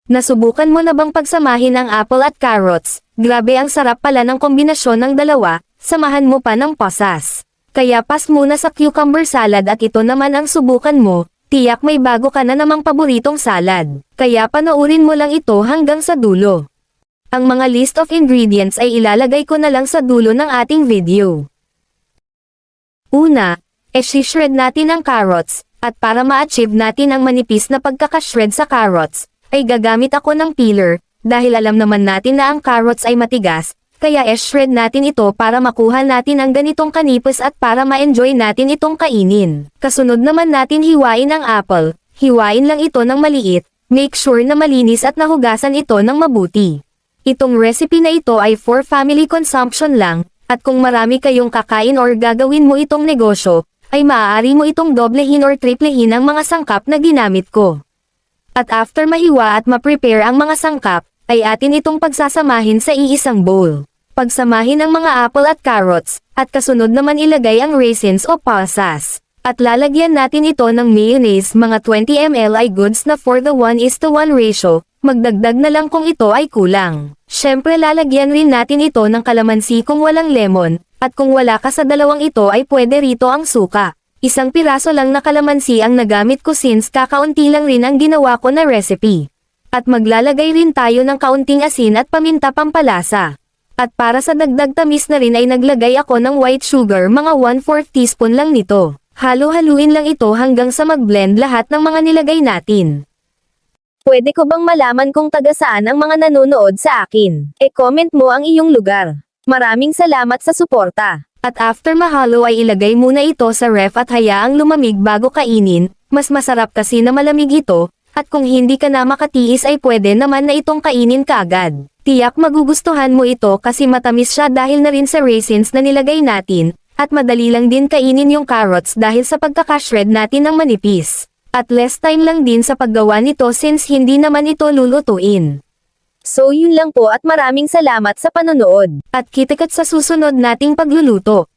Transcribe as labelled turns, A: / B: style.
A: Nasubukan mo na bang pagsamahin ang apple at carrots? Grabe ang sarap pala ng kombinasyon ng dalawa, samahan mo pa ng pasas. Kaya pas muna sa cucumber salad at ito naman ang subukan mo, tiyak may bago ka na namang paboritong salad. Kaya panoorin mo lang ito hanggang sa dulo. Ang mga list of ingredients ay ilalagay ko na lang sa dulo ng ating video. Una, shred natin ang carrots, at para ma-achieve natin ang manipis na pagkakashred sa carrots, ay gagamit ako ng peeler, dahil alam naman natin na ang carrots ay matigas, kaya shred natin ito para makuha natin ang ganitong kanipis at para ma-enjoy natin itong kainin. Kasunod naman natin hiwain ang apple, hiwain lang ito ng maliit, make sure na malinis at nahugasan ito ng mabuti. Itong recipe na ito ay for family consumption lang, at kung marami kayong kakain or gagawin mo itong negosyo, ay maaari mo itong doblehin or triplehin ang mga sangkap na ginamit ko. At after mahiwa at ma-prepare ang mga sangkap, ay atin itong pagsasamahin sa iisang bowl. Pagsamahin ang mga apple at carrots, at kasunod naman ilagay ang raisins o pasas. At lalagyan natin ito ng mayonnaise, mga 20 ml ay goods na for the 1:1 ratio, magdagdag na lang kung ito ay kulang. Syempre lalagyan rin natin ito ng kalamansi kung walang lemon, at kung wala ka sa dalawang ito ay pwede rito ang suka. Isang piraso lang na kalamansi ang nagamit ko since kakaunti lang rin ang ginawa ko na recipe. At maglalagay rin tayo ng kaunting asin at paminta pampalasa. At para sa dagdag tamis na rin ay naglagay ako ng white sugar, mga 1/4 teaspoon lang nito. Halo-haluin lang ito hanggang sa mag-blend lahat ng mga nilagay natin. Pwede ko bang malaman kung taga saan ang mga nanonood sa akin? E-comment mo ang iyong lugar. Maraming salamat sa suporta. At after mahalo ay ilagay muna ito sa ref at hayaang lumamig bago kainin, mas masarap kasi na malamig ito, at kung hindi ka na makatiis ay pwede naman na itong kainin kaagad. Tiyak magugustuhan mo ito kasi matamis siya dahil na rin sa raisins na nilagay natin, at madali lang din kainin yung carrots dahil sa pagkakashred natin ng manipis. At less time lang din sa paggawa nito since hindi naman ito lulutuin. So yun lang po at maraming salamat sa panonood. At kita-kits sa susunod nating pagluluto.